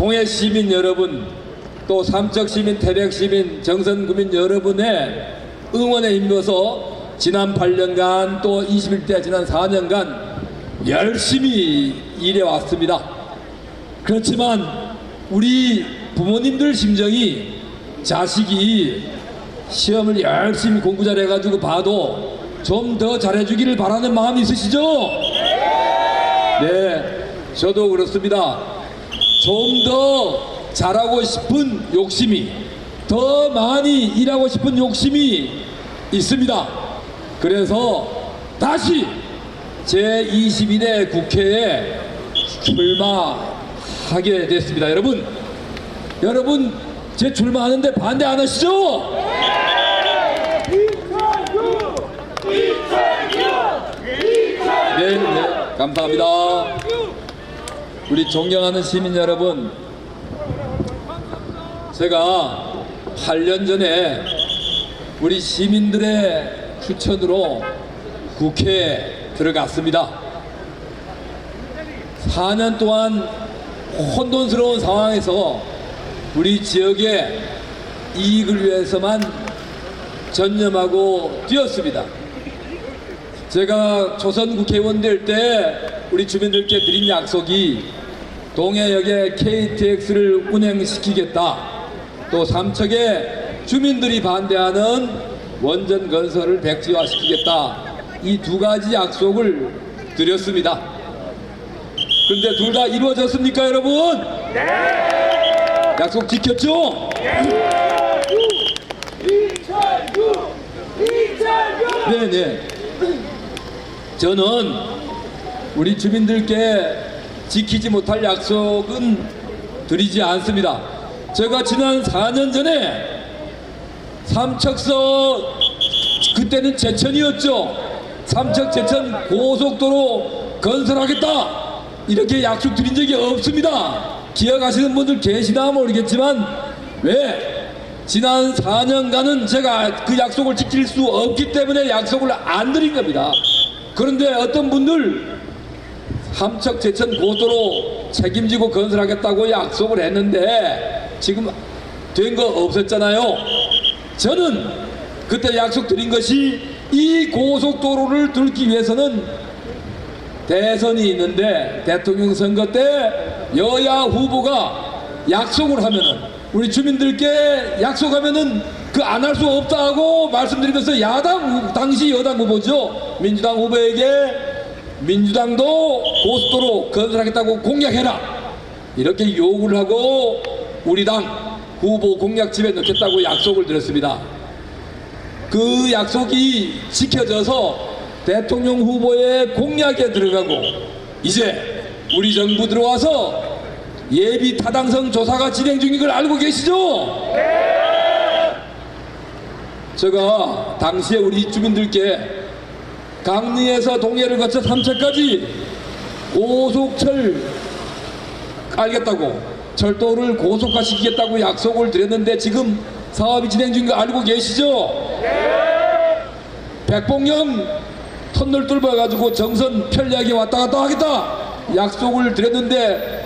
동해 시민 여러분, 또 삼척 시민, 태백 시민, 정선 구민 여러분의 응원에 힘입어서 지난 8년간 또 21대 지난 4년간 열심히 일해왔습니다. 그렇지만 우리 부모님들 심정이 자식이 시험을 열심히 공부 잘해가지고 봐도 좀 더 잘해주기를 바라는 마음이 있으시죠? 네, 저도 그렇습니다. 좀 더 잘하고 싶은 욕심이, 더 많이 일하고 싶은 욕심이 있습니다. 그래서 다시 제22대 국회에 출마하게 됐습니다. 여러분 제 출마하는데 반대 안 하시죠? 네, 감사합니다. 우리 존경하는 시민 여러분, 제가 8년 전에 우리 시민들의 추천으로 국회에 들어갔습니다. 4년 동안 혼돈스러운 상황에서 우리 지역의 이익을 위해서만 전념하고 뛰었습니다. 제가 초선 국회의원 될 때 우리 주민들께 드린 약속이 동해역에 KTX를 운행시키겠다, 또 삼척에 주민들이 반대하는 원전 건설을 백지화시키겠다, 이 두 가지 약속을 드렸습니다. 그런데 둘 다 이루어졌습니까, 여러분? 네! 약속 지켰죠? 네네. 저는 우리 주민들께 지키지 못할 약속은 드리지 않습니다. 제가 지난 4년 전에 삼척서, 그때는 제천이었죠. 삼척 제천 고속도로 건설하겠다, 이렇게 약속 드린 적이 없습니다. 기억하시는 분들 계시나 모르겠지만 왜? 지난 4년간은 제가 그 약속을 지킬 수 없기 때문에 약속을 안 드린 겁니다. 그런데 어떤 분들 삼척 제천 고속도로 책임지고 건설하겠다고 약속을 했는데 지금 된 거 없었잖아요. 저는 그때 약속 드린 것이 이 고속도로를 들기 위해서는 대선이 있는데 대통령 선거 때 여야 후보가 약속을 하면은, 우리 주민들께 약속하면은 그 안 할 수 없다고 말씀드리면서 당시 여당 후보죠, 민주당 후보에게 민주당도 고속도로 건설하겠다고 공약해라, 이렇게 요구를 하고 우리 당 후보 공약집에 넣겠다고 약속을 드렸습니다. 그 약속이 지켜져서 대통령 후보의 공약에 들어가고 이제 우리 정부 들어와서 예비 타당성 조사가 진행 중인 걸 알고 계시죠? 네! 제가 당시에 우리 주민들께 강릉에서 동해를 거쳐 삼척까지 고속철 깔겠다고, 철도를 고속화시키겠다고 약속을 드렸는데 지금 사업이 진행 중인 거 알고 계시죠? 네! 백봉령 터널 뚫어가지고 정선 편리하게 왔다 갔다 하겠다 약속을 드렸는데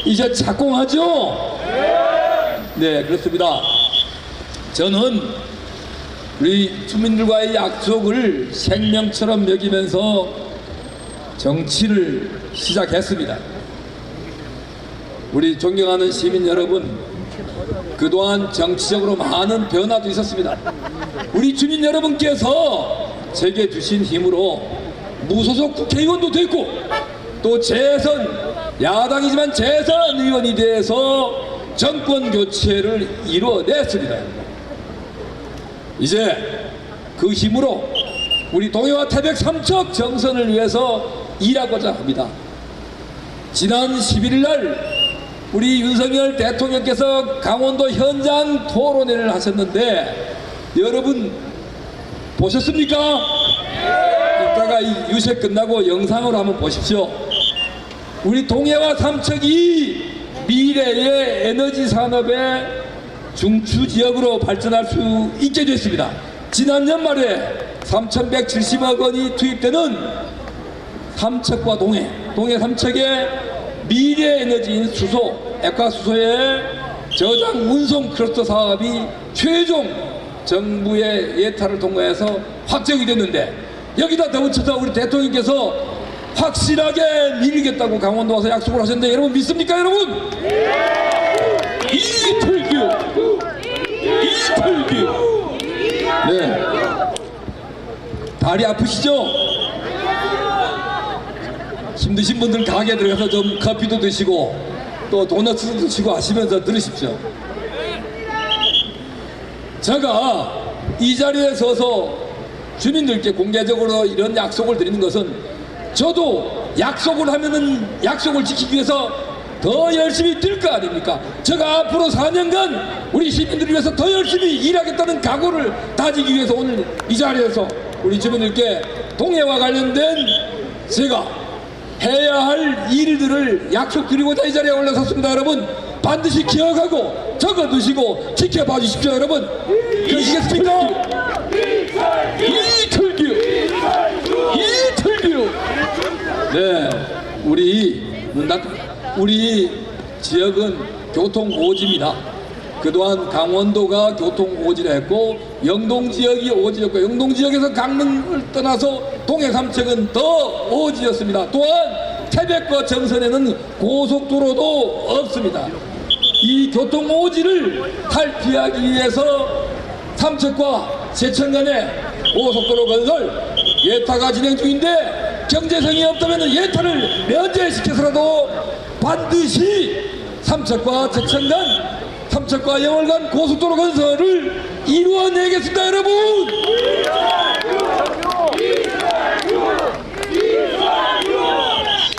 이제 착공하죠? 네, 그렇습니다. 저는 우리 주민들과의 약속을 생명처럼 여기면서 정치를 시작했습니다. 우리 존경하는 시민 여러분, 그동안 정치적으로 많은 변화도 있었습니다. 우리 주민 여러분께서 제게 주신 힘으로 무소속 국회의원도 됐고, 또 야당이지만 재선 의원이 돼서 정권 교체를 이루어냈습니다. 이제 그 힘으로 우리 동해와 태백 삼척 정선을 위해서 일하고자 합니다. 지난 11일 날 우리 윤석열 대통령께서 강원도 현장 토론회를 하셨는데 여러분 보셨습니까? 이따가 이 유세 끝나고 영상으로 한번 보십시오. 우리 동해와 삼척이 미래의 에너지 산업의 중추 지역으로 발전할 수 있게 됐습니다. 지난 연말에 3,170억 원이 투입되는 삼척과 동해 삼척의 미래 에너지인 수소 액화수소의 저장 운송 클러스터 사업이 최종 정부의 예타를 통과해서 확정이 됐는데, 여기다 덧붙여서 우리 대통령께서 확실하게 밀겠다고 강원도 와서 약속을 하셨는데, 여러분 믿습니까 여러분? 이틀규 네, 다리 아프시죠? 힘드신 분들 가게 들어가서 좀 커피도 드시고 또 도넛도 드시고 하시면서 들으십시오. 제가 이 자리에 서서 주민들께 공개적으로 이런 약속을 드리는 것은, 저도 약속을 하면은 약속을 지키기 위해서 더 열심히 뛸 거 아닙니까? 제가 앞으로 4년간 우리 시민들을 위해서 더 열심히 일하겠다는 각오를 다지기 위해서 오늘 이 자리에서 우리 주민들께 동해와 관련된 제가 해야 할 일들을 약속드리고자 이 자리에 올라섰습니다. 여러분 반드시 기억하고 적어두시고 지켜봐 주십시오. 여러분 그러시겠습니까? 이틀규 네, 우리 지역은 교통 오지입니다. 그동안 강원도가 교통 오지를 했고 영동 지역이 오지였고, 영동 지역에서 강릉을 떠나서 동해 삼척은 더 오지였습니다. 또한 태백과 정선에는 고속도로도 없습니다. 이 교통 오지를 탈피하기 위해서 삼척과 제천 간에 고속도로 건설 예타가 진행 중인데, 경제성이 없다면 예타를 면제시켜서라도 반드시 삼척과 제천 간, 삼척과 영월 간 고속도로 건설을 이루어내겠습니다. 여러분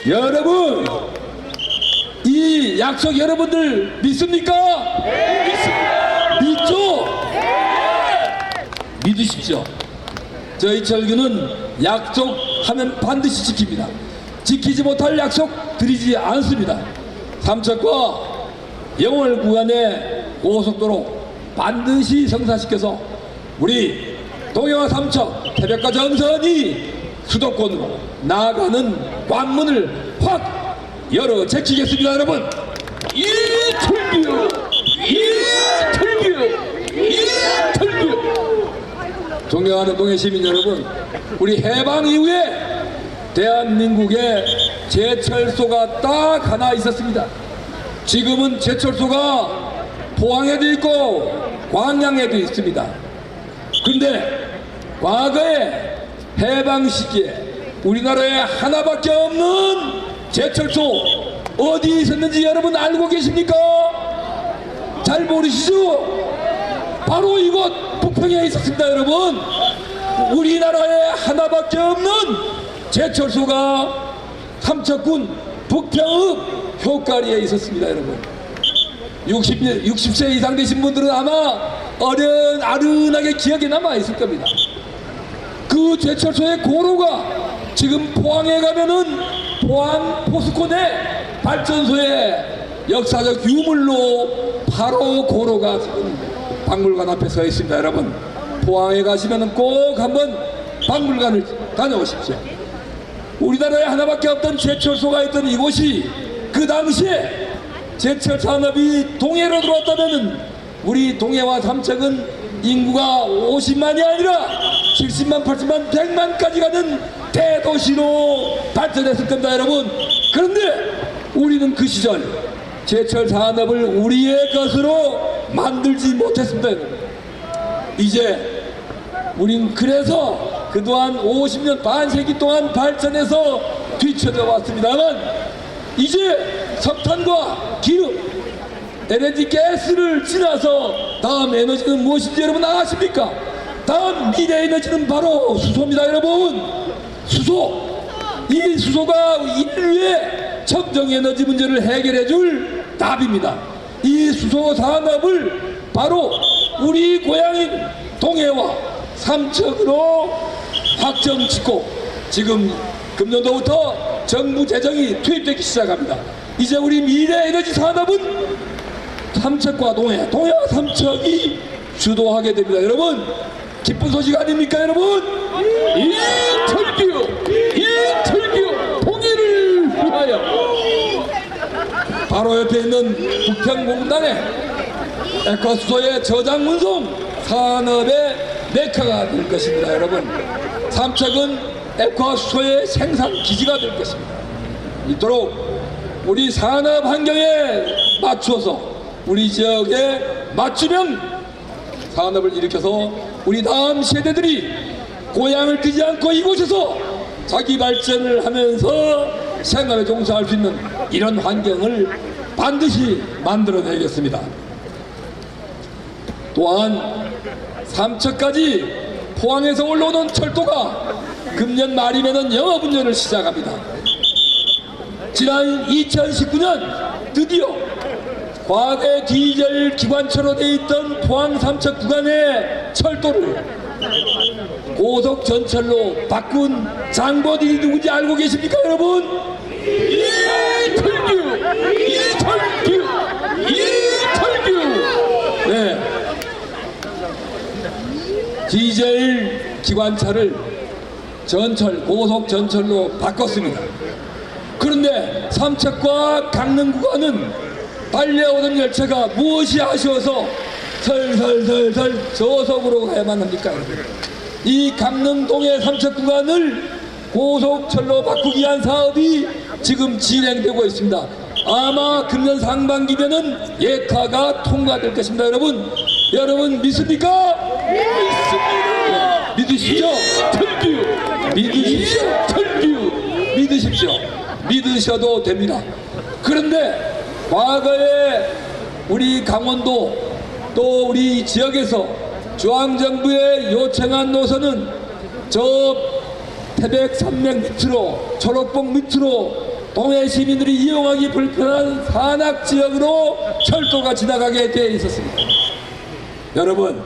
여러분 이 약속 여러분들 믿습니까? 믿죠? 믿으십시오. 저희 철교는 약속하면 반드시 지킵니다. 지키지 못할 약속 드리지 않습니다. 삼척과 영월 구간의 고속도로 반드시 성사시켜서 우리 동해와 삼척, 태백과 정선이 수도권으로 나아가는 관문을 확 열어 제키겠습니다. 여러분 이틀규 존경하는 동해 시민 여러분, 우리 해방 이후에 대한민국에 제철소가 딱 하나 있었습니다. 지금은 제철소가 포항에도 있고 광양에도 있습니다. 그런데 과거에 해방 시기에 우리나라에 하나밖에 없는 제철소 어디에 있었는지 여러분 알고 계십니까? 잘 모르시죠? 바로 이곳 북평에 있었습니다. 여러분 우리나라에 하나밖에 없는 제철소가 삼척군 북평읍 효가리에 있었습니다. 여러분 60세 이상 되신 분들은 아마 아른하게 기억에 남아 있을 겁니다. 그 제철소의 고로가 지금 포항에 가면은 포항 포스코 내 발전소의 역사적 유물로 바로 고로가 지금 박물관 앞에 서 있습니다. 여러분 포항에 가시면은 꼭 한번 박물관을 다녀오십시오. 우리나라에 하나밖에 없던 제철소가 있던 이곳이 그 당시에 제철 산업이 동해로 들어왔다면은 우리 동해와 삼척은 인구가 50만이 아니라 70만, 80만, 100만까지 가는 대도시로 발전했을 겁니다. 여러분 그런데 우리는 그 시절 제철 산업을 우리의 것으로 만들지 못했습니다. 여러분. 이제 우린 그래서 그동안 50년 반세기 동안 발전해서 뒤쳐져 왔습니다만 이제 석탄과 기름, LNG 가스를 지나서 다음 에너지는 무엇인지 여러분 아십니까? 다음 미래 에너지는 바로 수소입니다. 여러분 수소, 이 수소가 인류의 청정 에너지 문제를 해결해 줄 답입니다. 이 수소 산업을 바로 우리 고향인 동해와 삼척으로 확정 짓고 지금 금년도부터 정부 재정이 투입되기 시작합니다. 이제 우리 미래 에너지 산업은 삼척과 동해와 삼척이 주도하게 됩니다. 여러분 기쁜 소식 아닙니까? 여러분 이틀규 통일을 위하여 바로 옆에 있는 부평공단의 에코수소의 저장운송 산업의 메카가 될 것입니다. 여러분, 삼척은 에코수소의 생산 기지가 될 것입니다. 이토록 우리 산업 환경에 맞추어서 우리 지역의 맞춤형 산업을 일으켜서 우리 다음 세대들이 고향을 뜨지 않고 이곳에서 자기 발전을 하면서 생활에 종사할 수 있는 이런 환경을 반드시 만들어내겠습니다. 또한 삼척까지 포항에서 올라오는 철도가 금년 말이면 영업운전을 시작합니다. 지난 2019년 드디어 과거에 디젤 기관차로 되어 있던 포항 삼척 구간의 철도를 고속 전철로 바꾼 장본인이 누군지 알고 계십니까, 여러분? 이철규! 네. 디젤 기관차를 고속 전철로 바꿨습니다. 그런데 삼척과 강릉 구간은 달려오던 열차가 무엇이 아쉬워서 설설설설 저속으로 가야만 합니까? 이 강릉동의 삼척 구간을 고속철로 바꾸기 위한 사업이 지금 진행되고 있습니다. 아마 금년 상반기면은 예타가 통과될 것입니다. 여러분 믿습니까? 믿습니다. 믿으시죠? 철규! 믿으십시오. 철규! 믿으십시오. 믿으셔도 됩니다. 그런데 과거에 우리 강원도 또 우리 지역에서 중앙정부에 요청한 노선은 저 태백산맥 밑으로 초록봉 밑으로 동해 시민들이 이용하기 불편한 산악지역으로 철도가 지나가게 되어 있었습니다. 여러분,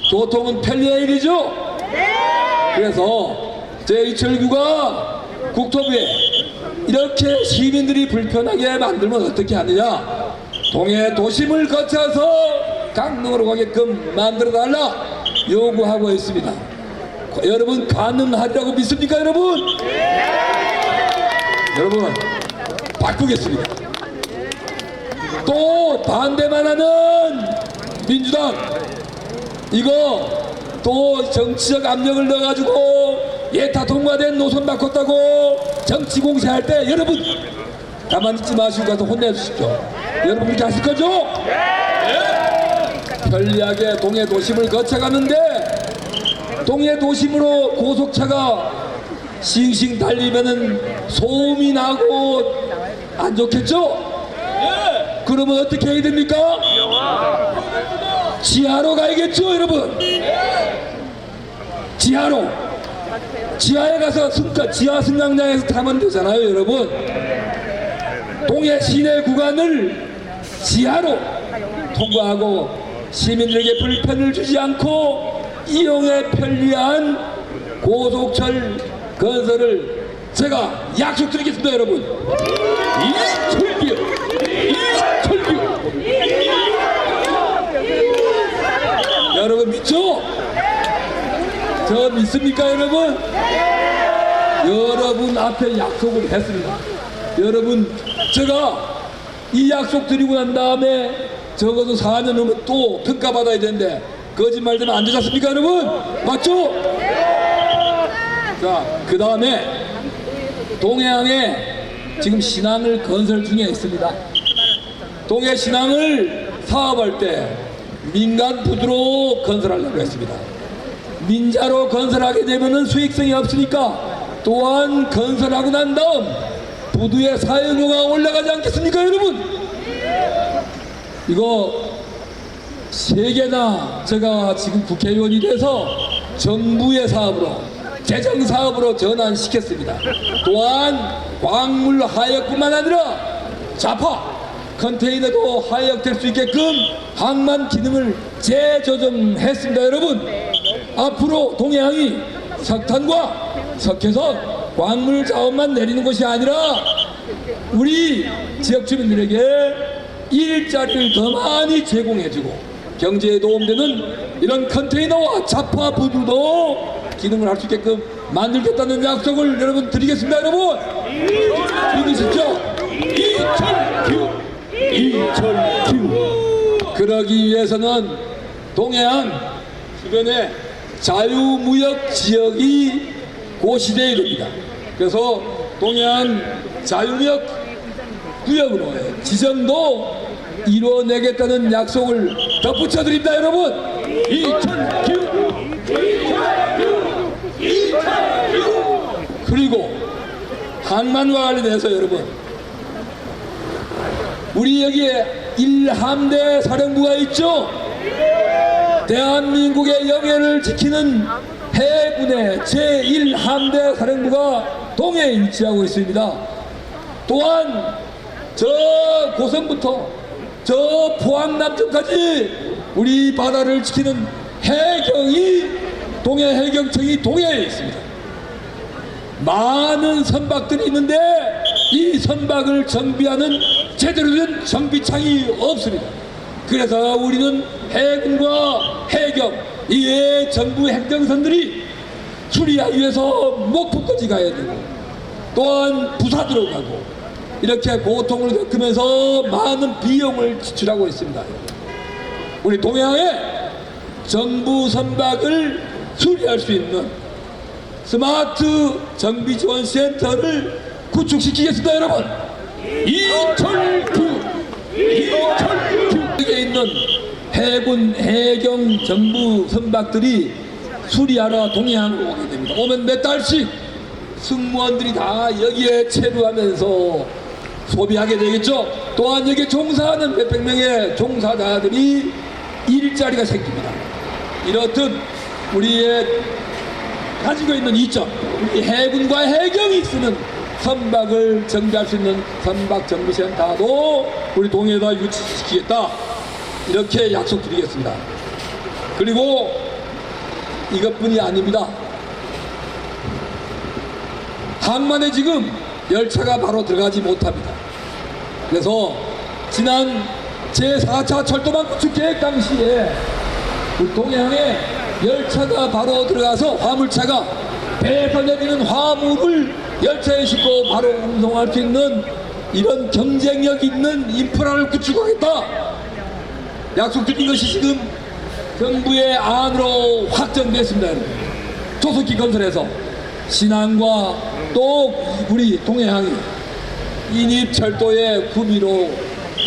교통은 편리한 일이죠? 그래서 제2철구가 국토부에 이렇게 시민들이 불편하게 만들면 어떻게 하느냐, 동해 도심을 거쳐서 강릉으로 가게끔 만들어달라 요구하고 있습니다. 여러분 가능하리라고 믿습니까? 여러분 바꾸겠습니다. 또 반대만 하는 민주당, 이거 또 정치적 압력을 넣어가지고 예타 통과된 노선 바꿨다고 정치 공세할 때 여러분 가만히 있지 마시고 가서 혼내주십시오. 여러분 그렇게 하실 거죠? 편리하게 동해 도심을 거쳐가는데 동해 도심으로 고속차가 싱싱 달리면은 소음이 나고 안 좋겠죠? 그러면 어떻게 해야 됩니까? 지하로 가야겠죠, 여러분? 지하에 가서 지하 승강장에서 타면 되잖아요, 여러분. 동해 시내 구간을 지하로 통과하고 시민들에게 불편을 주지 않고 이용에 편리한 고속철 건설을 제가 약속드리겠습니다, 여러분. 이철규! 여러분 믿죠? 저 믿습니까, 여러분? 여러분 앞에 약속을 했습니다. 여러분, 제가 이 약속 드리고 난 다음에 적어도 4년 후면 또 평가받아야 되는데 거짓말 되면 안 되지 않습니까, 여러분? 맞죠? 자, 그 다음에 동해항에 지금 신항을 건설 중에 있습니다. 동해 신항을 사업할 때 민간 부두로 건설하려고 했습니다. 민자로 건설하게 되면 수익성이 없으니까 또한 건설하고 난 다음 부두의 사용료가 올라가지 않겠습니까, 여러분? 이거 세 개나 제가 지금 국회의원이 돼서 정부의 사업으로 재정 사업으로 전환시켰습니다. 또한 광물 하역뿐만 아니라 자파 컨테이너도 하역될 수 있게끔 항만 기능을 재조정했습니다. 여러분, 앞으로 동해항이 석탄과 석회선 광물 자원만 내리는 것이 아니라 우리 지역 주민들에게 일자리를 더 많이 제공해주고 경제에 도움되는 이런 컨테이너와 자파 부두도 기능을 할 수 있게끔 만들겠다는 약속을 여러분 드리겠습니다. 여러분 믿으시죠? 이철규. 그러기 위해서는 동해안 주변에 자유무역 지역이 고시되어야 됩니다. 그래서 동해안 자유무역 구역으로 지정도 이루어내겠다는 약속을 덧붙여 드립니다, 여러분. 이철규. 그리고 항만과 관련해서 여러분, 우리 여기에 1함대 사령부가 있죠. 대한민국의 영예를 지키는 해군의 제1함대 사령부가 동해에 위치하고 있습니다. 또한 저 고성부터 저 포항 남쪽까지 우리 바다를 지키는 해경이 동해 해경청이 동해에 있습니다. 많은 선박들이 있는데 이 선박을 정비하는 제대로 된 정비창이 없습니다. 그래서 우리는 해군과 해경 이외의 정부 행정선들이 수리하기 위해서 목포까지 가야 되고 또한 부산으로 가고 이렇게 고통을 겪으면서 많은 비용을 지출하고 있습니다. 우리 동해안에 정부 선박을 수리할 수 있는 스마트 정비지원센터를 구축시키겠습니다, 여러분. 이철규. 여기에 있는 해군, 해경, 정부 선박들이 수리하러 동해안으로 오게 됩니다. 오면 몇 달씩 승무원들이 다 여기에 체류하면서 소비하게 되겠죠. 또한 여기에 종사하는 몇백 명의 종사자들이 일자리가 생깁니다. 이렇듯 우리의 가지고 있는 이점, 우리 해군과 해경이 쓰는 선박을 정비할 수 있는 선박 정비센터도 우리 동해에다 유치시키겠다, 이렇게 약속드리겠습니다. 그리고 이것뿐이 아닙니다. 항만에 지금 열차가 바로 들어가지 못합니다. 그래서 지난 제4차 철도망 구축 계획 당시에 우리 동해안에 열차가 바로 들어가서 화물차가 배에서 내리는 화물을 열차에 싣고 바로 운송할 수 있는 이런 경쟁력 있는 인프라를 구축하겠다 약속드린 것이 지금 정부의 안으로 확정됐습니다. 조속히 건설해서 신안과 또 우리 동해항이 인입철도의 구비로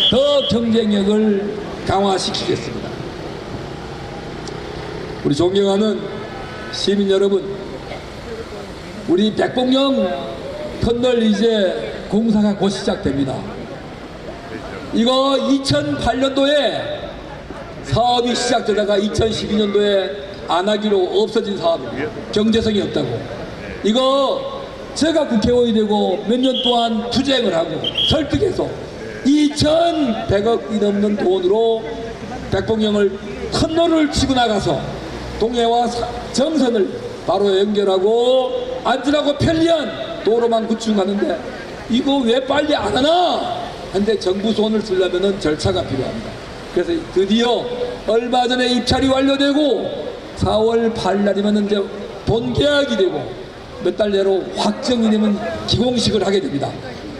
더 경쟁력을 강화시키겠습니다. 우리 존경하는 시민 여러분, 우리 백봉령 터널 이제 공사가 곧 시작됩니다. 이거 2008년도에 사업이 시작되다가 2012년도에 안 하기로 없어진 사업입니다. 경제성이 없다고. 이거 제가 국회의원이 되고 몇 년 동안 투쟁을 하고 설득해서 2,100억이 넘는 돈으로 백봉령을 터널을 치고 나가서 동해와 정선을 바로 연결하고 안전하고 편리한 도로만 구축하는데 이거 왜 빨리 안 하나? 근데 정부 손을 쓰려면 절차가 필요합니다. 그래서 드디어 얼마 전에 입찰이 완료되고 4월 8일날이면 이제 본계약이 되고 몇 달 내로 확정이 되면 기공식을 하게 됩니다.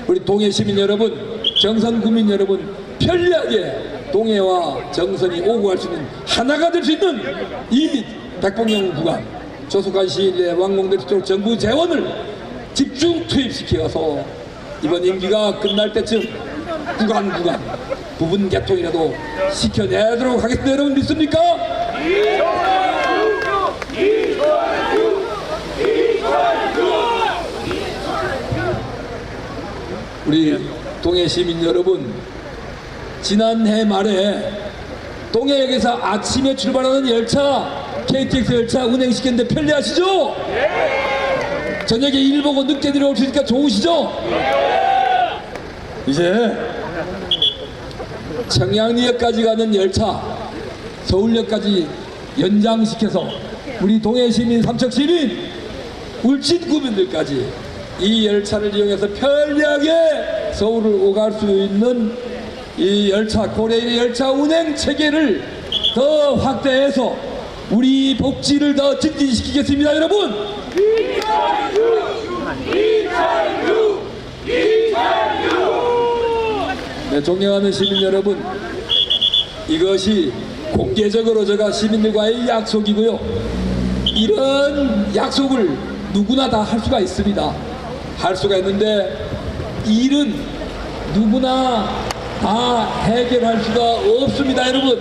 우리 동해 시민 여러분, 정선 구민 여러분, 편리하게 동해와 정선이 오고 갈 수 있는 하나가 될 수 있는 이 백봉령 구간 조속한 시일 내에 완공될 수 있도록 정부 재원을 집중 투입시켜서 이번 임기가 끝날 때쯤 구간 부분 개통이라도 시켜내도록 하겠습니다. 여러분 믿습니까? 우리 동해 시민 여러분, 지난해 말에 동해역에서 아침에 출발하는 열차 KTX 열차 운행시켰는데 편리하시죠? 저녁에 일 보고 늦게 들어올 수 있으니까 좋으시죠? 이제 청량리역까지 가는 열차 서울역까지 연장시켜서 우리 동해 시민, 삼척 시민, 울진 구민들까지 이 열차를 이용해서 편리하게 서울을 오갈 수 있는 이 열차, 고레일 열차 운행 체계를 더 확대해서 우리 복지를 더 증진시키겠습니다, 여러분. 이철규! 네, 존경하는 시민 여러분, 이것이 공개적으로 제가 시민들과의 약속이고요. 이런 약속을 누구나 다 할 수가 있습니다. 할 수가 있는데 일은 누구나 다 해결할 수가 없습니다. 여러분,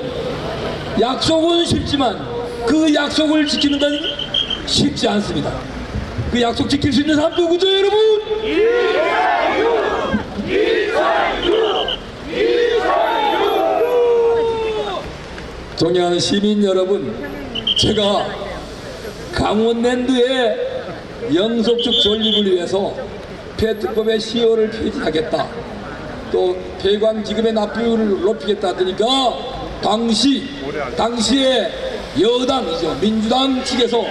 약속은 쉽지만 그 약속을 지키는 건 쉽지 않습니다. 그 약속 지킬 수 있는 사람 누구죠, 여러분? 존경하는 시민 여러분, 제가 강원랜드의 영속적 존립을 위해서 폐특법의 시효를 폐지하겠다, 또 폐광지급의 납부율을 높이겠다 하니까 당시에 여당이죠, 민주당 측에서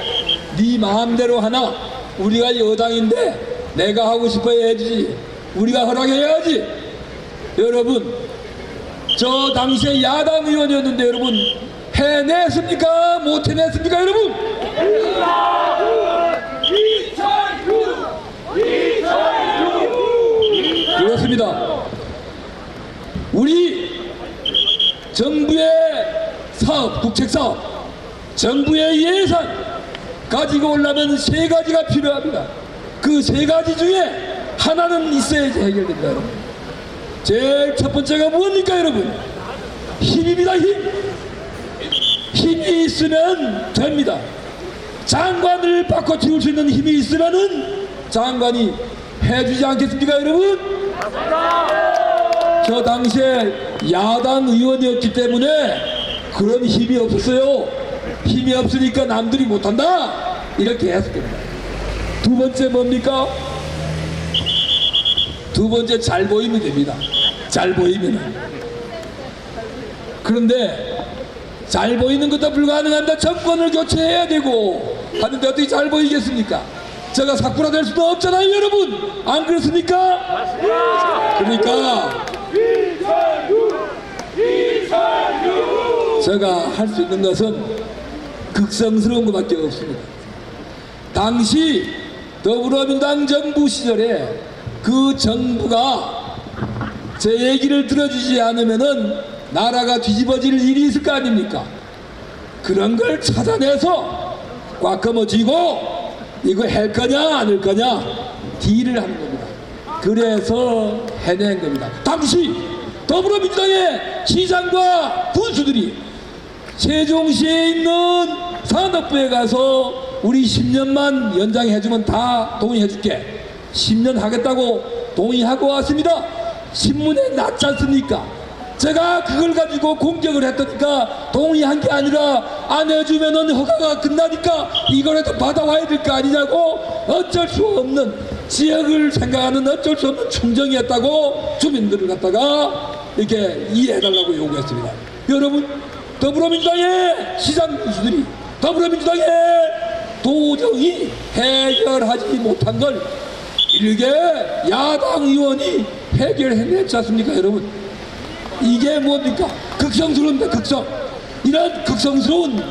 네 마음대로 하나, 우리가 여당인데 내가 하고 싶어야 해주지, 우리가 허락해야지. 여러분, 저 당시에 야당 의원이었는데 여러분 해냈습니까? 못 해냈습니까? 여러분? 그렇습니다. 우리 정부의 사업, 국책사업, 정부의 예산 가지고 오려면 세 가지가 필요합니다. 그 세 가지 중에 하나는 있어야지 해결됩니다. 여러분, 제일 첫 번째가 뭡니까? 여러분, 힘입니다. 힘이 있으면 됩니다. 장관을 바꿔치울 수 있는 힘이 있으면은 장관이 해주지 않겠습니까? 여러분, 저 당시에 야당 의원이었기 때문에 그런 힘이 없었어요. 힘이 없으니까 남들이 못한다 이렇게 했을 겁니다. 두 번째 뭡니까? 두 번째, 잘 보이면 됩니다. 잘 보이면. 그런데 잘 보이는 것도 불가능한데 정권을 교체해야 되고 하는데 어떻게 잘 보이겠습니까? 제가 사쿠라 될 수도 없잖아요, 여러분. 안 그렇습니까? 그러니까 제가 할 수 있는 것은 극성스러운 것밖에 없습니다. 당시 더불어민주당 정부 시절에 그 정부가 제 얘기를 들어주지 않으면은 나라가 뒤집어질 일이 있을 거 아닙니까? 그런 걸 찾아내서 꽉거머쥐고 이거 할 거냐 안 할 거냐 딜을 하는 겁니다. 그래서 해낸 겁니다. 당시 더불어민주당의 시장과 군수들이 세종시에 있는 산업부에 가서 우리 10년만 연장해주면 다 동의해줄게, 10년 하겠다고 동의하고 왔습니다. 신문에 났지 않습니까? 제가 그걸 가지고 공격을 했다니까 동의한 게 아니라 안 해주면은 허가가 끝나니까 이거라도 받아와야 될 거 아니냐고, 어쩔 수 없는 지역을 생각하는 어쩔 수 없는 충정이었다고 주민들을 갖다가 이렇게 이해해달라고 요구했습니다. 여러분, 더불어민주당의 시장 군수들이 더불어민주당에 도저히 해결하지 못한 걸 일개 야당 의원이 해결해냈지 않습니까? 여러분, 이게 뭡니까? 극성스러운데, 극성. 이런 극성스러운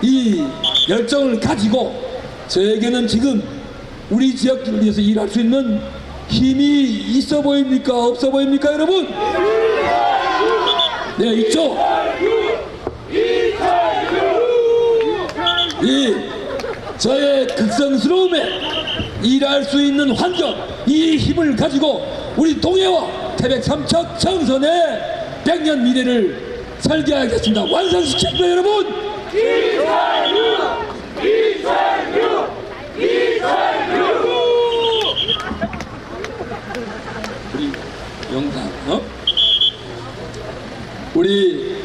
이 열정을 가지고 저에게는 지금 우리 지역들을 위해서 일할 수 있는 힘이 있어 보입니까? 없어 보입니까? 여러분? 네, 있죠? 이 저의 극성스러움에 일할 수 있는 환경, 이 힘을 가지고 우리 동해와 태백 삼척 청선의 100년 미래를 설계하겠습니다. 완성시킵니다, 여러분. 우리 영상, 우리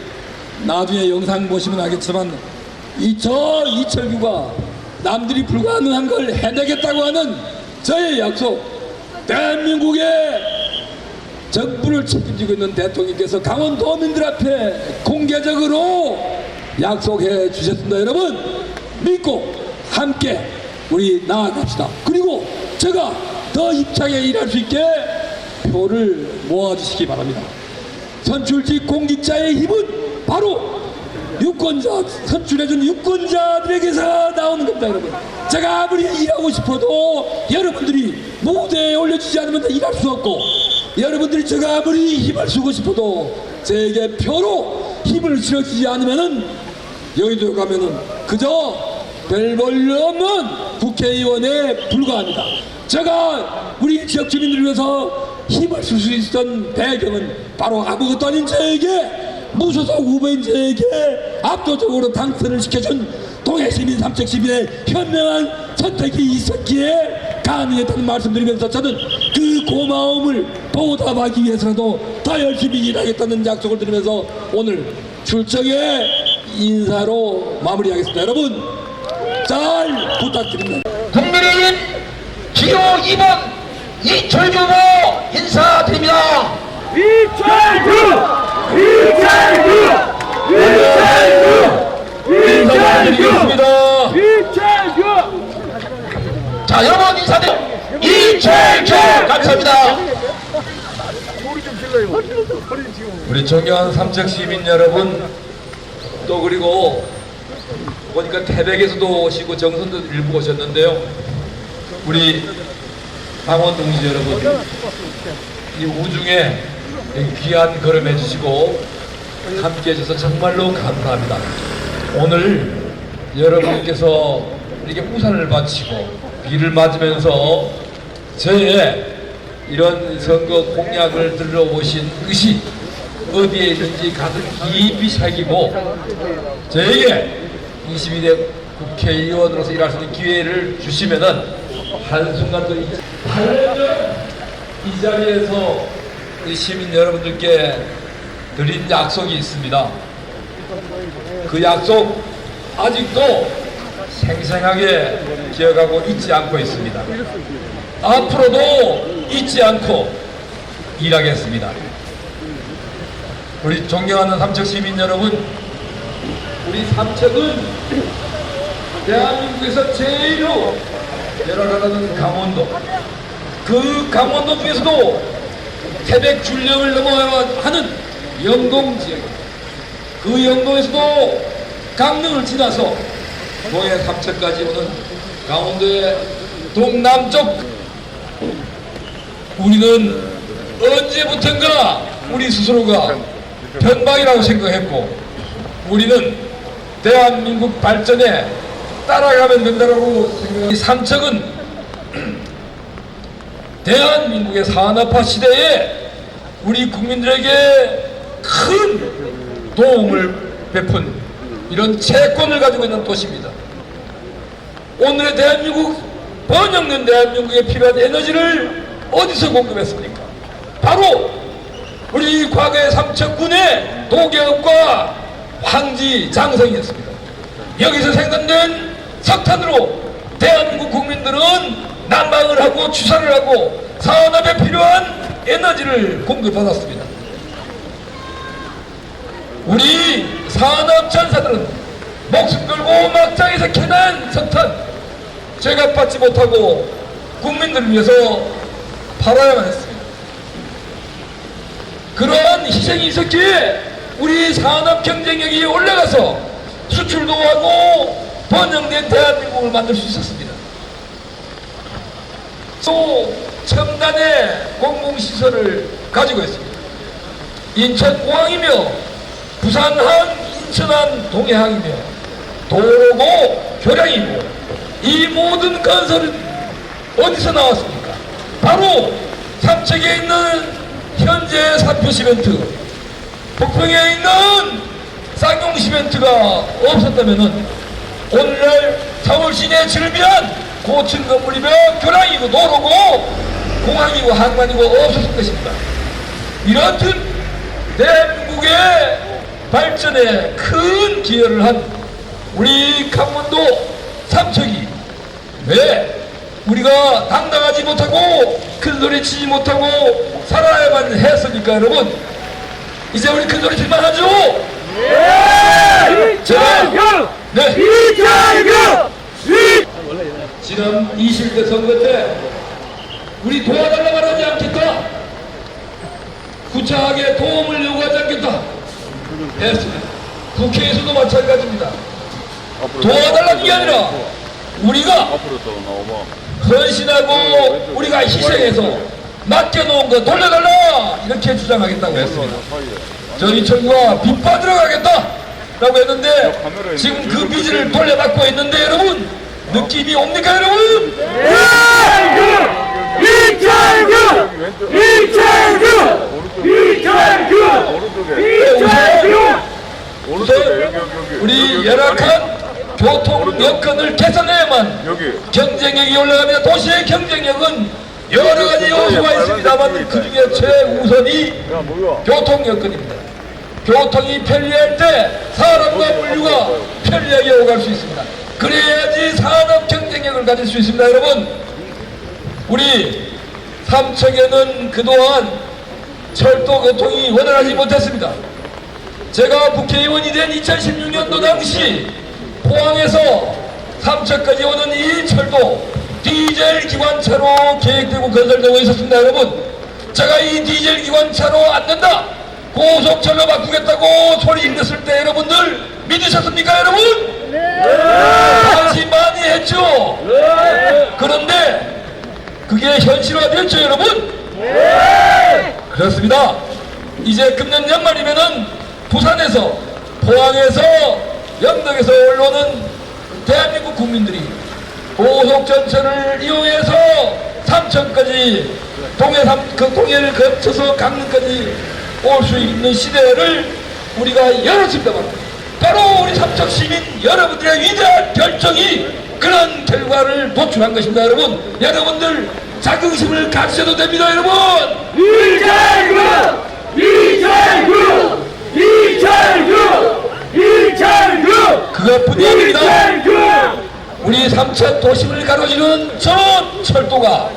나중에 영상 보시면 알겠지만 이철규가 남들이 불가능한 걸 해내겠다고 하는 저의 약속, 대한민국의 정부를 책임지고 있는 대통령께서 강원도민들 앞에 공개적으로 약속해 주셨습니다. 여러분, 믿고 함께 우리 나아갑시다. 그리고 제가 더 힘차게 일할 수 있게 표를 모아주시기 바랍니다. 선출직 공직자의 힘은 바로 유권자, 선출해준 유권자들에게서 나오는 겁니다. 여러분, 제가 아무리 일하고 싶어도 여러분들이 무대에 올려주지 않으면 일할 수 없고, 여러분들이 제가 아무리 힘을 쓰고 싶어도 제게 표로 힘을 실어주지 않으면은 여의도에 가면은 그저 별 볼일 없는 국회의원에 불과합니다. 제가 우리 지역 주민들을 위해서 힘을 쓸 수 있었던 배경은 바로 아무것도 아닌 저에게 무소속 후보인 저에게 압도적으로 당선을 시켜준 동해시민 삼척시민의 현명한 선택이 있었기에 가능했다는 말씀드리면서 저는 그 고마움을 보답하기 위해서라도 더 열심히 일하겠다는 약속을 드리면서 오늘 출정의 인사로 마무리하겠습니다. 여러분 잘 부탁드립니다. 국민의힘 기호 2번 이철규 후보 인사드립니다. 인사드리겠습니다. 자, 여러분 인사드립니다. 이철규 감사합니다. 우리 존경하는 삼척 시민 여러분, 또 그리고 보니까 태백에서도 오시고 정선도 일부 오셨는데요. 우리 강원 동지 여러분, 이 우중에 귀한 걸음 해주시고 함께 해주셔서 정말로 감사합니다. 오늘 여러분께서 이렇게 우산을 바치고 비를 맞으면서 저의 이런 선거 공약을 들어오신 의식 어디에 있는지 가슴 깊이 새기고 저에게 22대 국회의원으로서 일할 수 있는 기회를 주시면은 한순간도 이 자리에서 우리 시민 여러분들께 드린 약속이 있습니다. 그 약속 아직도 생생하게 기억하고 잊지 않고 있습니다. 앞으로도 잊지 않고 일하겠습니다. 우리 존경하는 삼척 시민 여러분, 우리 삼척은 대한민국에서 제일로 내려가는 강원도, 그 강원도 중에서도 태백 줄령을 넘어야 하는 영동 지역, 그 영동에서도 강릉을 지나서 동해 삼척까지 오는 강원도의 동남쪽, 우리는 언제부턴가 우리 스스로가 변방이라고 생각했고 우리는 대한민국 발전에 따라가면 된다고 생각합니다. 삼척은 대한민국의 산업화 시대에 우리 국민들에게 큰 도움을 베푼 이런 채권을 가지고 있는 도시입니다. 오늘의 대한민국, 번영된 대한민국에 필요한 에너지를 어디서 공급했습니까? 바로 우리 과거의 삼척군의 도계업과 황지 장성이었습니다. 여기서 생산된 석탄으로 대한민국 국민들은 난방을 하고 주사를 하고 산업에 필요한 에너지를 공급받았습니다. 우리 산업천사들은 목숨 걸고 막장에서 캐난 석탄 제값받지 못하고 국민들을 위해서 팔아야만 했습니다. 그러한 희생이 있었기에 우리 산업 경쟁력이 올라가서 수출도 하고 번영된 대한민국을 만들 수 있었습니다. 또 첨단의 공공시설을 가지고 있습니다. 인천공항이며 부산항, 인천항, 동해항이며 도로고 교량이고 이 모든 건설은 어디서 나왔습니까? 바로 삼척에 있는 현재 사표시멘트, 북평에 있는 쌍용시멘트가 없었다면 오늘날 서울 시내에 즐비한 고층 건물이며 교량이고 도로고 공항이고 항만이고 없었을 것입니다. 이렇듯 대한민국의 발전에 큰 기여를 한 우리 강원도 삼척이 왜 우리가 당당하지 못하고 큰소리 치지 못하고 살아야만 했습니까? 여러분, 이제 우리 큰소리 칠만 하죠? 네! 이철규! 네. 이철규! 지난 20대 선거 때 우리 도와달라 말하지 않겠다, 구차하게 도움을 요구하지 않겠다 했습니다. 국회에서도 마찬가지입니다. 도와달라는 게 아니라 우리가 헌신하고 우리가 희생해서 맡겨놓은 거 돌려달라 이렇게 주장하겠다고 했습니다. 저희 철구가 빚 받으러 가겠다라고 했는데 지금 그 빚을 돌려받고 있는데 여러분 느낌이 옵니까 여러분? 우선 우리 열악한 교통 여건을 개선해야만 경쟁력이 올라가며 도시의 경쟁력은 여러 가지 요소가 있습니다만 그 중에 최우선이 교통 여건입니다. 교통이 편리할 때 사람과 물류가 편리하게 오갈 수 있습니다. 그래야지 산업 경쟁력을 가질 수 있습니다. 여러분 우리 삼척에는 그동안 철도 교통이 원활하지 못했습니다. 제가 국회의원이 된 2016년도 당시 포항에서 삼척까지 오는 이 철도 디젤 기관차로 계획되고 건설되고 있었습니다. 여러분 제가 이 디젤 기관차로 안 된다 고속철로 바꾸겠다고 소리 질렀을 때 여러분들 믿으셨습니까 여러분? 관심 많이 했죠? 그런데 그게 현실화됐죠 여러분? 그렇습니다. 이제 금년 연말이면은 부산에서 포항에서 영덕에서 올라오는 대한민국 국민들이 고속전철을 이용해서 삼천까지 동해를 거쳐서 강릉까지 올 수 있는 시대를 우리가 열었습니다. 바로 우리 삼척 시민 여러분들의 위대한 결정이 그런 결과를 도출한 것입니다. 여러분들 자긍심을 가지셔도 됩니다. 여러분 그것뿐이 아닙니다. 우리 삼척 도심을 가로지르는 저 철도가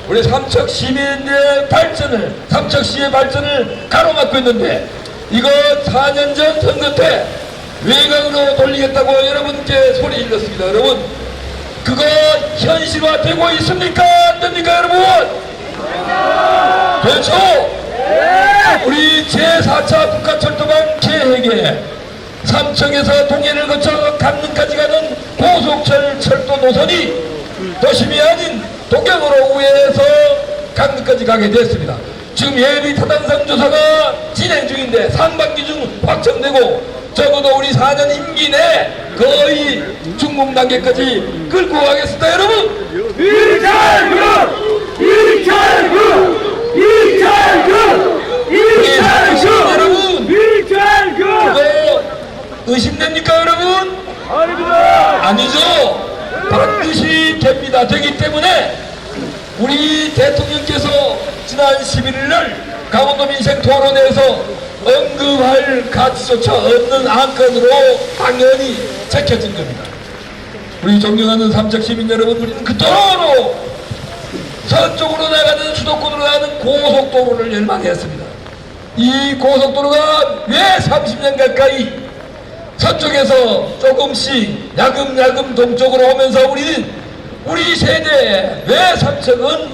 우리 삼척 시민의 발전을 삼척시의 발전을 가로막고 있는데 이거 4년 전 선거 때 외곽으로 돌리겠다고 여러분께 소리 질렀습니다. 여러분 그거 현실화되고 있습니까? 안 됩니까 여러분? 그렇죠? 우리 제4차 국가철도망 계획에 삼척에서 동해를 거쳐 강릉까지 가는 고속철 철도 노선이 도심이 아닌 동경으로 우회해서 강릉까지 가게 됐습니다. 지금 예비 타당성 조사가 진행 중인데 상반기 중 확정되고 적어도 우리 4년 임기 내 거의 준공 단계까지 끌고 가겠습니다. 여러분 여러분 그거 의심됩니까 여러분? 아니죠. 반드시 됩니다. 되기 때문에 우리 대통령께서 지난 11일 강원도 민생 토론회에서 언급할 가치조차 없는 안건으로 당연히 제껴진 겁니다. 우리 존경하는 삼척 시민 여러분, 우리는 그토록 서쪽으로 나가는 수도권으로 나가는 고속도로를 열망했습니다. 이 고속도로가 왜 30년 가까이 서쪽에서 조금씩 야금야금 동쪽으로 오면서 우리 세대에 왜 삼척은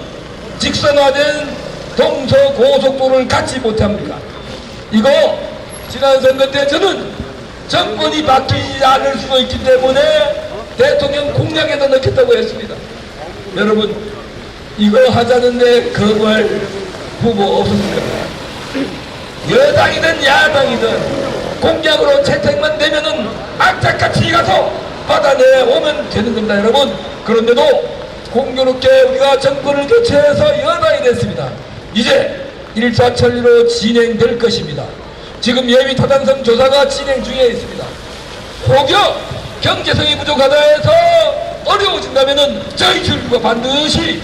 직선화된 동서고속도로를 갖지 못합니까? 이거 지난 선거 때 저는 정권이 바뀌지 않을 수도 있기 때문에 대통령 공약에다 넣겠다고 했습니다. 여러분 이거 하자는데 거부할 후보 없습니까? 여당이든 야당이든 공약으로 채택만 되면은 악착같이 가서 받아내오면 되는 겁니다. 여러분 그런데도 공교롭게 우리가 정권을 교체해서 여당이 됐습니다. 이제 1차 천리로 진행될 것입니다. 지금 예비 타당성 조사가 진행 중에 있습니다. 혹여 경제성이 부족하다 해서 어려워진다면은 저희 정부가 반드시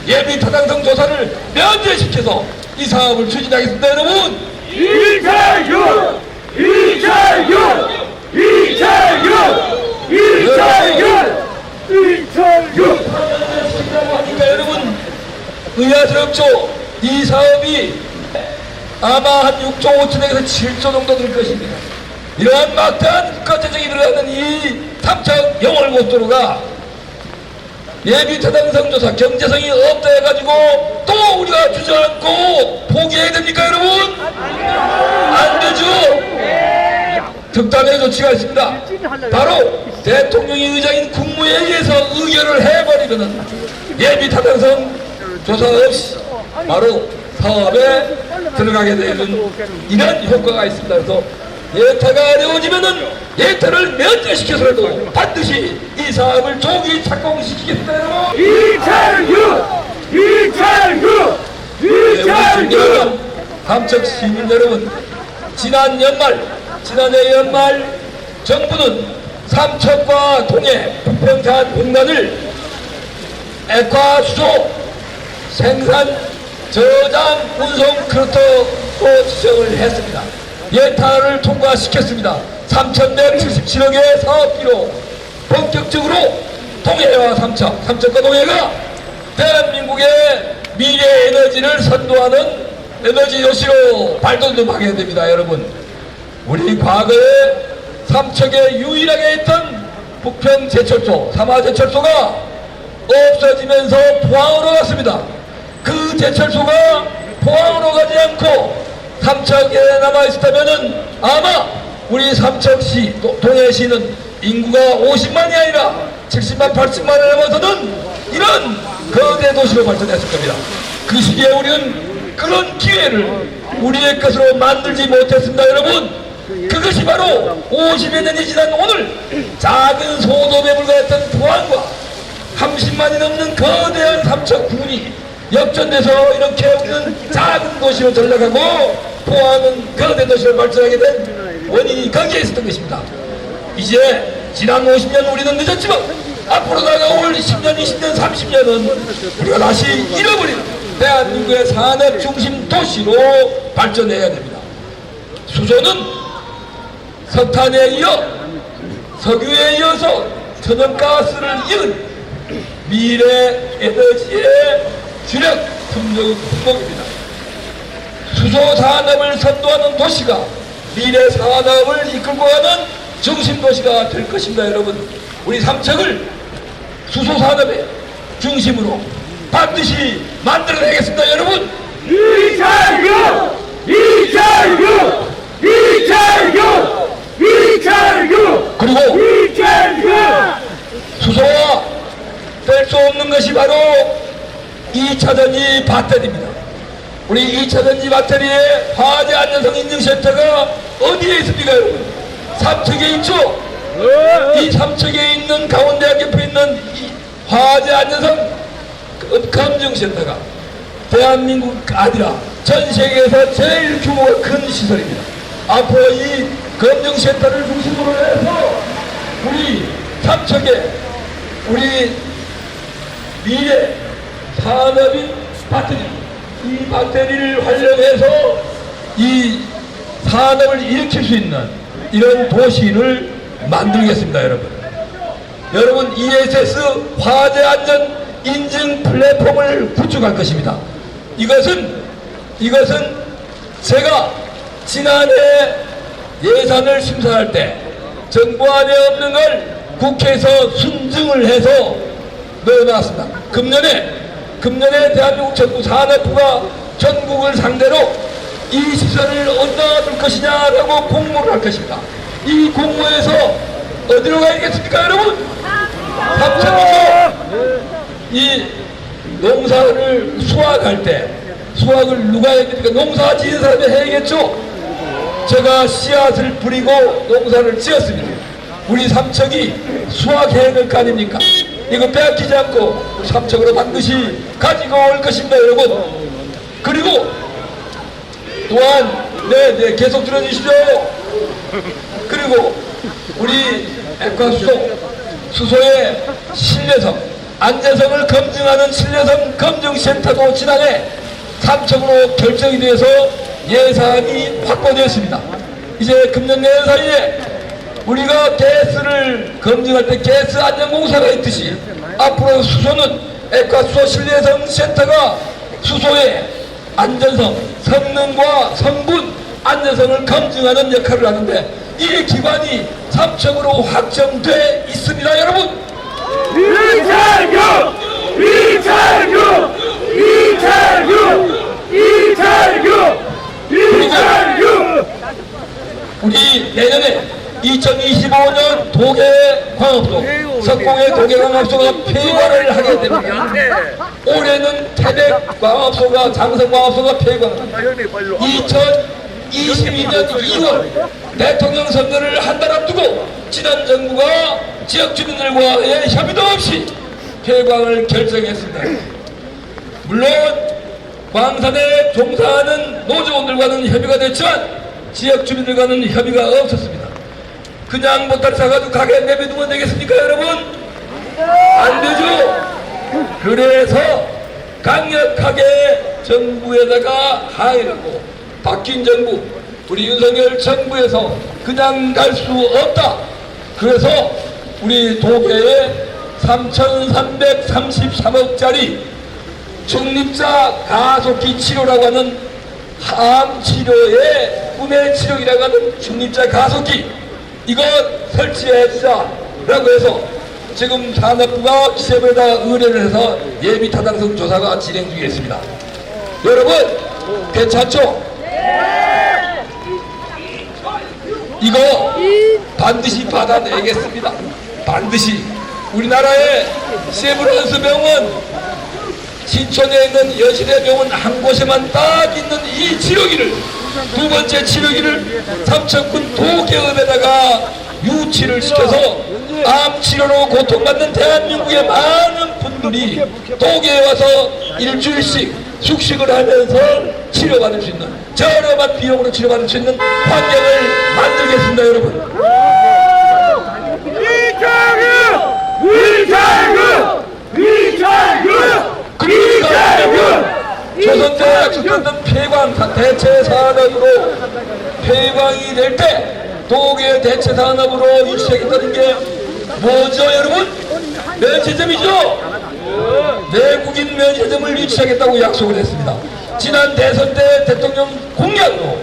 예비 타당성 조사를 면제시켜서 이 사업을 추진하겠습니다. 여러분 이철규! 하니까 여러분 의아스럽죠? 이 사업이 아마 한 6조 5천에서 7조 정도 될 것입니다. 이러한 막대한 국가재정이 들어가는 이 삼척 영월고속도로가 예비 타당성 조사 경제성이 없다 해가지고 또 우리가 주저앉고 포기해야 됩니까 여러분? 안 되죠. 특단의 조치가 있습니다. 바로 대통령이 의장인 국무회의에서 의결을 해버리면은 예비 타당성 조사 없이 바로 사업에 들어가게 되는 이런 효과가 있습니다. 그래서 예타가 어려워지면은 예타를 면제시켜서라도 반드시 이 사업을 조기 착공시키겠다 여러분. 이철규! 이철규! 우리 이철규! 함척 시민 여러분, 지난해 연말 정부는 삼척과 동해 부평산 공단을 액화수소 생산 저장 운송 크루터로 지정을 했습니다. 예타를 통과시켰습니다. 3,177억의 사업비로 본격적으로 동해와 삼척과 동해가 대한민국의 미래 에너지를 선도하는 에너지 도시로 발돋움하게 됩니다. 여러분, 우리 과거에 삼척에 유일하게 있던 부평 제철소, 삼화 제철소가 없어지면서 포항으로 갔습니다. 그 제철소가 포항으로 가지 않고 삼척에 남아있었다면은 아마 우리 삼척시, 동해시는 인구가 50만이 아니라 70만, 80만을 넘어서는 이런 거대 도시로 발전했을 겁니다. 그 시기에 우리는 그런 기회를 우리의 것으로 만들지 못했습니다. 여러분, 그것이 바로 50여 년이 지난 오늘 작은 소돔에 불과했던 포항과 30만이 넘는 거대한 삼척 군이 역전돼서 이렇게 우리는 작은 도시로 전락하고 포항은 거대 도시로 발전하게 된 원인이 거기에 있었던 것입니다. 이제 지난 50년 우리는 늦었지만 앞으로 다가올 10년, 20년, 30년은 우리가 다시 잃어버린 대한민국의 산업 중심 도시로 발전해야 됩니다. 수소는 석탄에 이어 석유에 이어서 천연가스를 이은 미래 에너지의 주력 품목입니다. 수소 산업을 선도하는 도시가 미래 산업을 이끌고 가는 중심 도시가 될 것입니다. 여러분, 우리 삼척을 수소 산업의 중심으로 반드시 만들어내겠습니다. 여러분, 이철규! 이철규! 이철규! 이철규! 그리고 이철규! 수소와 뗄 수 없는 것이 바로 2차전지 배터리입니다. 우리 2차전지 배터리의 화재 안전성 인증센터가 어디에 있습니까, 여러분? 삼척에 있죠? 이 삼척에 있는 강원대학 옆에 있는 이 화재 안전성 검증센터가 대한민국 아니라 전 세계에서 제일 규모가 큰 시설입니다. 앞으로 이 검증센터를 중심으로 해서 우리 삼척에 우리 미래 산업인 배터리, 이 배터리를 활용해서 이 산업을 일으킬 수 있는 이런 도시를 만들겠습니다. 여러분 ESS 화재 안전 인증 플랫폼을 구축할 것입니다. 이것은 제가 지난해 예산을 심사할 때 정부 안에 없는 걸 국회에서 순증을 해서 넣어놨습니다. 금년에 대한민국 정부 산업부가 전국을 상대로 이 시설을 어디다 둘 것이냐라고 공모를 할 것입니다. 이 공모에서 어디로 가야겠습니까, 여러분? 삼척에서 이 농사를 수확할 때 수확을 누가 해야 됩니까? 농사 지은 사람이 해야겠죠? 제가 씨앗을 뿌리고 농사를 지었습니다. 우리 삼척이 수확해야 될 거 아닙니까? 이거 빼앗기지 않고 삼척으로 반드시 가지고 올 것입니다, 여러분. 그리고 또한 계속 들어주시죠. 그리고 우리 수소의 신뢰성, 안전성을 검증하는 신뢰성 검증센터도 지난해 삼척으로 결정이 돼서 예산이 확보되었습니다. 이제 금년 내년 사이에 우리가 가스를 검증할 때 가스 안전공사가 있듯이 앞으로 수소는 액화수소 신뢰성 센터가 수소의 안전성, 성능과 성분, 안전성을 검증하는 역할을 하는데 이 기관이 삼척으로 확정돼 있습니다, 여러분. 이철규! 이철규! 이철규! 이철규! 이철규! 우리 내년에 2025년 도계광업소, 석공의 도계광업소가 폐관을 하게 됩니다. 올해는 태백광업소가, 장성광업소가 폐관합니다. 2022년 2월 대통령 선거를 한 달 앞두고 지난 정부가 지역 주민들과의 협의도 없이 폐광을 결정했습니다. 물론 광산에 종사하는 노조원들과는 협의가 됐지만 지역 주민들과는 협의가 없었습니다. 그냥 못할 사가지고 가게 내버두면 되겠습니까, 여러분? 안 되죠. 그래서 강력하게 정부에다가 항의하고 바뀐 정부, 우리 윤석열 정부에서 그냥 갈 수 없다. 그래서 우리 도계에 3,333억짜리 중립자 가속기 치료라고 하는 항암 치료의 꿈의 치료기라고 하는 중립자 가속기, 이거 설치해 주자라고 해서 지금 산업부가 시험에다 의뢰를 해서 예비 타당성 조사가 진행 중에 있습니다. 여러분 괜찮죠? 이거 반드시 받아내겠습니다. 반드시. 우리나라의 세브란스 병원, 신촌에 있는 여신의 병원 한 곳에만 딱 있는 이 치료기를, 두 번째 치료기를 삼척군 도계읍에다가 유치를 시켜서 암 치료로 고통받는 대한민국의 많은 분들이 도계에 와서 일주일씩 숙식을 하면서 치료받을 수 있는, 저렴한 비용으로 치료받을 수 있는 환경을 만들겠습니다, 여러분. 조선대 약속했던 폐광 대체산업으로 폐광이 될 때 도계 대체산업으로 유치하겠다는 게 뭐죠, 여러분? 면세점이죠. 내국인 면세점을 유치하겠다고 약속을 했습니다. 지난 대선 때 대통령 공약으로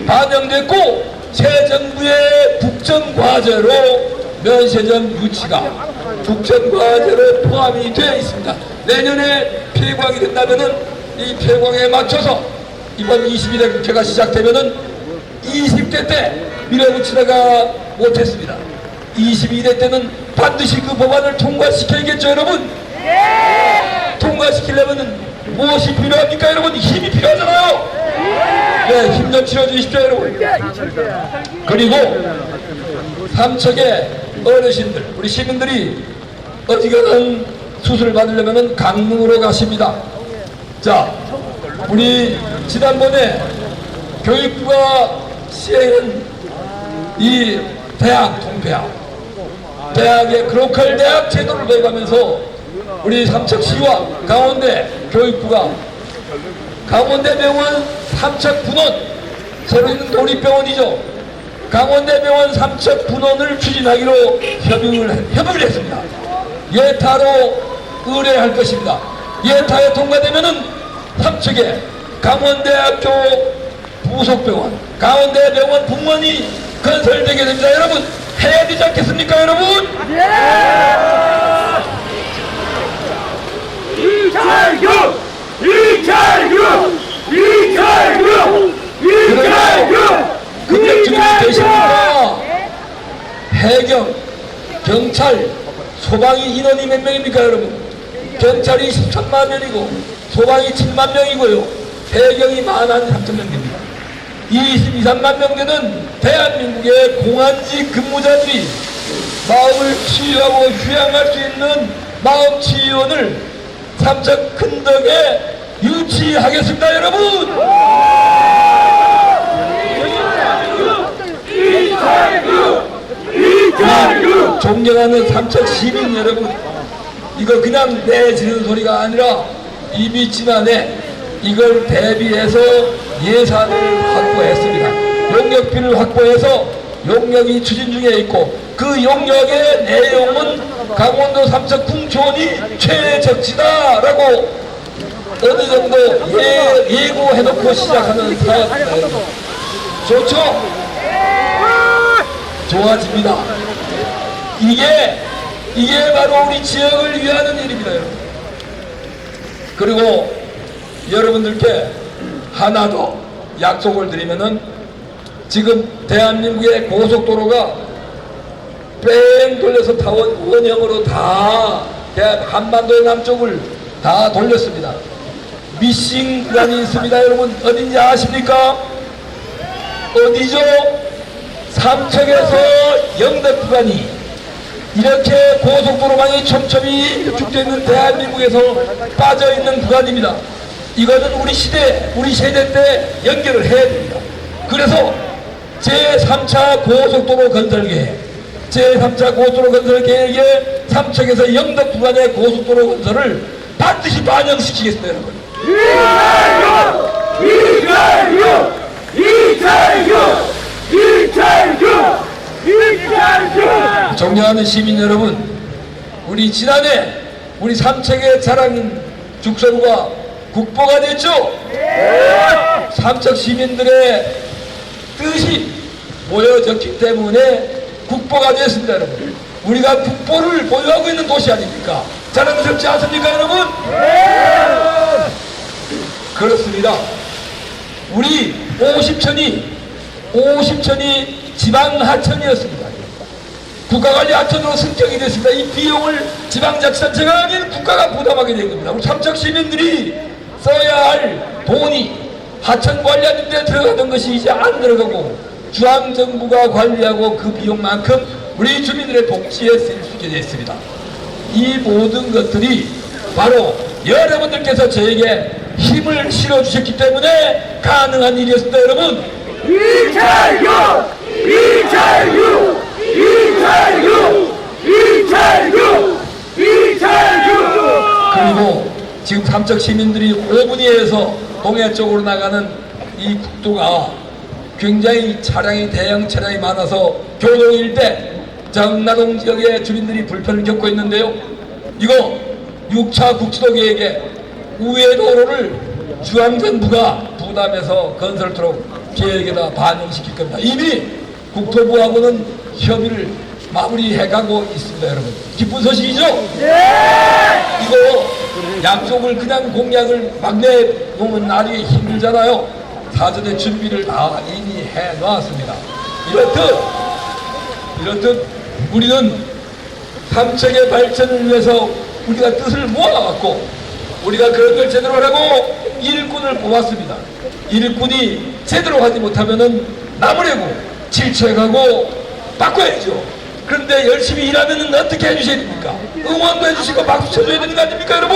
반영됐고 새 정부의 국정과제로 면세점 유치가 국정과제로 포함이 되어 있습니다. 내년에 폐광이 된다면은 이 폐광에 맞춰서 이번 22대 국회가 시작되면은 20대 때 밀어붙이다가 못했습니다. 22대 때는 반드시 그 법안을 통과시켜야겠죠, 여러분? 통과시키려면은 무엇이 필요합니까, 여러분? 힘이 필요하잖아요. 네, 힘 좀 실어주십시오, 여러분. 그리고 삼척의 어르신들, 우리 시민들이 어지간한 수술을 받으려면은 강릉으로 가십니다. 자, 우리 지난번에 교육부가 시행한 이 대학 통폐학, 대학의 크로컬 대학 제도를 도입하면서 우리 삼척시와 강원대 교육부가 강원대병원 삼척분원, 새로 있는 도립병원이죠. 강원대병원 삼척분원을 추진하기로 협의를 했습니다. 예타로 의뢰할 것입니다. 예타에 통과되면은 삼척에 강원대학교 부속병원, 강원대병원 분원이 건설되게 됩니다. 여러분 해야 되지 않겠습니까, 여러분? 이철규! 근력 주민이 되십니까? 해경, 경찰, 소방이 인원이 몇 명입니까, 여러분? 경찰이 13만 명이고 소방이 7만 명이고요. 해경이 13,000명입니다. 22, 3만 명 되는 대한민국의 공안직 근무자들이 마음을 치유하고 휴양할 수 있는 마음치유원을 삼척 큰덕에 유치하겠습니다, 여러분! 존경하는 삼척 시민 여러분, 이거 그냥 내지는 소리가 아니라 이미 지난해 이걸 대비해서 예산을 확보했습니다. 용역비를 확보해서 용역이 추진 중에 있고 그 용역의 내용은 강원도 삼척 궁촌이 최적지다라고 어느 정도 예고해놓고 시작하는 사업입니다. 좋죠? 좋아집니다. 이게 바로 우리 지역을 위하는 일입니다, 여러분. 그리고 여러분들께 하나 더 약속을 드리면은 지금 대한민국의 고속도로가 뺑돌려서 다 원형으로 다 한반도의 남쪽을 다 돌렸습니다. 미싱 구간이 있습니다. 여러분 어딘지 아십니까? 어디죠? 삼척에서 영덕 구간이 이렇게 고속도로망이 촘촘히 축되어 있는 대한민국에서 빠져있는 구간입니다. 이거는 우리 세대 때 연결을 해야 됩니다. 그래서 제3차 고속도로 건설 계획, 제3차 고속도로 건설 계획에 삼척에서 영덕 구간의 고속도로 건설을 반드시 반영시키겠습니다, 여러분. 존경하는 시민 여러분, 우리 지난해 우리 삼척의 자랑 죽선과 국보가 됐죠? 삼척 시민들의 뜻이 모여졌기 때문에 국보가 됐습니다, 여러분. 우리가 국보를 보유하고 있는 도시 아닙니까? 자랑스럽지 않습니까, 여러분? 그렇습니다. 우리 50천이 지방하천이었습니다. 국가관리 하천으로 승격이 됐습니다. 이 비용을 지방자치단체가 아닌 국가가 부담하게 된 겁니다. 우리 삼척 시민들이 써야 할 돈이 하천 관리하는 데 들어가던 것이 이제 안 들어가고 중앙정부가 관리하고 그 비용만큼 우리 주민들의 복지에 쓸 수 있게 됐습니다. 이 모든 것들이 바로 여러분들께서 저에게 힘을 실어주셨기 때문에 가능한 일이었습니다, 여러분. 이철규! 그리고 지금 삼척 시민들이 5분위에서 동해 쪽으로 나가는 이 국도가 굉장히 대형 차량이 많아서 교동 일대 정나동 지역의 주민들이 불편을 겪고 있는데요. 이거 6차 국지도 계획에 우회 도로를 중앙정부가 부담해서 건설토록 계획에다 반영시킬 겁니다. 이미 국토부하고는 협의를 마무리해가고 있습니다, 여러분. 기쁜 소식이죠? 이거 약속을 그냥 공약을 막 내놓으면 나중에 힘들잖아요. 사전에 준비를 다 이미 해놨습니다. 이렇듯 우리는 삼척의 발전을 위해서 우리가 뜻을 모아갖고 우리가 그런 걸 제대로 하고 일꾼을 뽑았습니다. 일꾼이 제대로 하지 못하면은 나무래고 질책하고 바꿔야죠. 그런데 열심히 일하면은 어떻게 해주셔야 됩니까? 응원도 해주시고 박수 쳐줘야 되는 거 아닙니까, 여러분?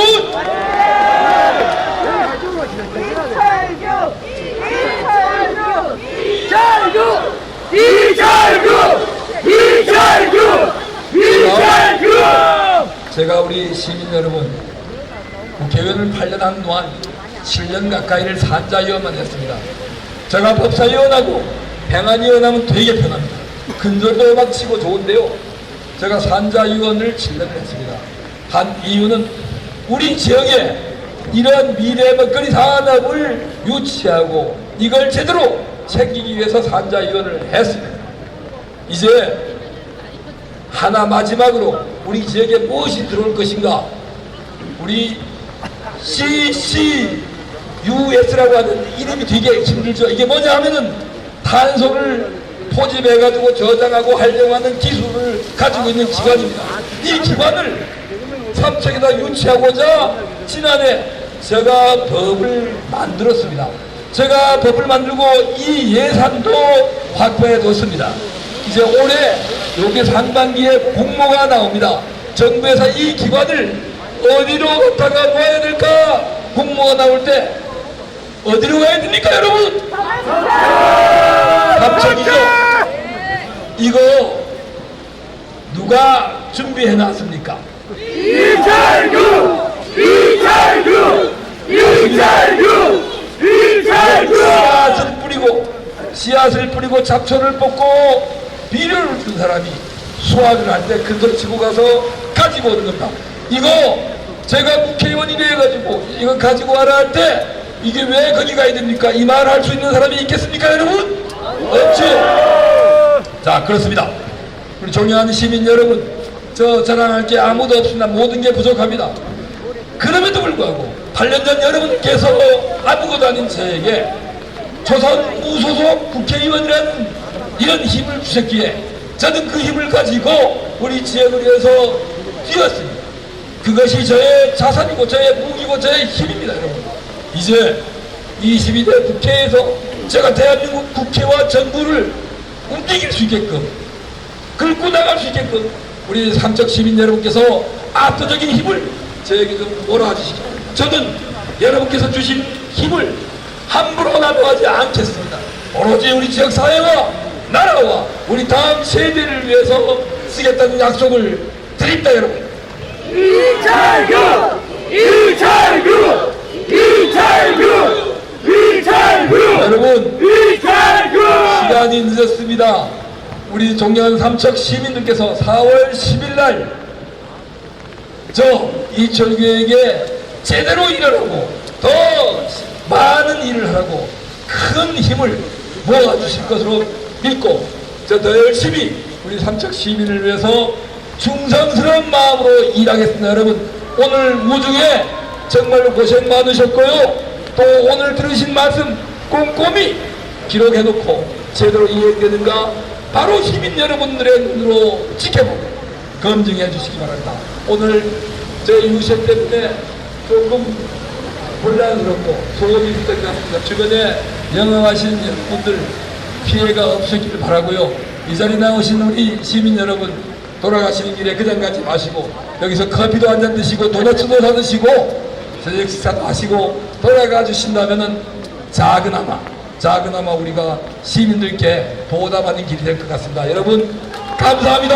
제가 우리 시민 여러분 국회의원을 8년 한 동안 7년 가까이를 산자위원만 했습니다. 제가 법사위원하고 행안위원하면 되게 편합니다. 근절도 막 치고 좋은데요. 제가 산자위원을 7년 했습니다. 한 이유는 우리 지역에 이런 미래 먹거리 산업을 유치하고 이걸 제대로 챙기기 위해서 산자위원을 했습니다. 이제 하나 마지막으로 우리 지역에 무엇이 들어올 것인가? 우리 CCUS라고 하는 이름이 되게 힘들죠. 이게 뭐냐 하면은 탄소를 포집해가지고 저장하고 활용하는 기술을 가지고 있는 기관입니다. 이 기관을 삼척에다 유치하고자 지난해 제가 법을 만들었습니다. 제가 법을 만들고 이 예산도 확보해뒀습니다. 이제 올해 여기 상반기에 공모가 나옵니다. 정부에서 이 기관을 어디로 갖다가 모아야 될까? 공모가 나올 때 어디로 가야 됩니까, 여러분? 삼척이죠? 이거 누가 준비해 놨습니까? 이철규! 씨앗을 뿌리고 잡초를 뽑고 비료를 준 사람이 수확을 할 때 그걸 치고 가서 가지고 오는 겁니다. 이거 제가 국회의원이 돼가지고 이거 가지고 와라 할 때 이게 왜 거기 가야 됩니까? 이 말 할 수 있는 사람이 있겠습니까, 여러분? 없죠? 자, 그렇습니다. 우리 존경하는 시민 여러분, 저 자랑할 게 아무도 없습니다. 모든 게 부족합니다. 그럼에도 불구하고 8년 전 여러분께서 아무것도 아닌 저에게 조선 무소속 국회의원이라는 이런 힘을 주셨기에 저는 그 힘을 가지고 우리 지역을 위해서 뛰었습니다. 그것이 저의 자산이고 저의 무기고 저의 힘입니다, 여러분. 이제 22대 국회에서 제가 대한민국 국회와 정부를 움직일 수 있게끔, 긁고 나갈 수 있게끔 우리 삼척 시민 여러분께서 압도적인 힘을 저에게 좀 몰아주시기 바랍니다. 저는 여러분께서 주신 힘을 함부로 나눠가지 않겠습니다. 오로지 우리 지역사회와 나라와 우리 다음 세대를 위해서 쓰겠다는 약속을 드립니다, 여러분. 이철규! 이철규! 이철규! 이철규! 여러분, 이철규! 시간이 늦었습니다. 우리 존경하는 삼척 시민들께서 4월 10일 날 저 이철규에게 제대로 일을 하고 더 많은 일을 하고 큰 힘을 모아주실 것으로 믿고 저 더 열심히 우리 삼척 시민을 위해서 충성스러운 마음으로 일하겠습니다. 여러분, 오늘 우중에 정말로 고생 많으셨고요. 또 오늘 들으신 말씀 꼼꼼히 기록해놓고 제대로 이해되는가 바로 시민 여러분들의 눈으로 지켜보고 검증해 주시기 바랍니다. 오늘 제 유세 때문에 조금 혼란스럽고 소음이 있었던 것 같습니다. 주변에 영업하시는 분들 피해가 없었기를 바라고요. 이 자리에 나오신 우리 시민 여러분, 돌아가시는 길에 그냥 가지 마시고 여기서 커피도 한 잔 드시고 도넛도 사 드시고 저녁 식사도 하시고 돌아가 주신다면은 작은아마 우리가 시민들께 보답하는 길이 될 것 같습니다. 여러분 감사합니다.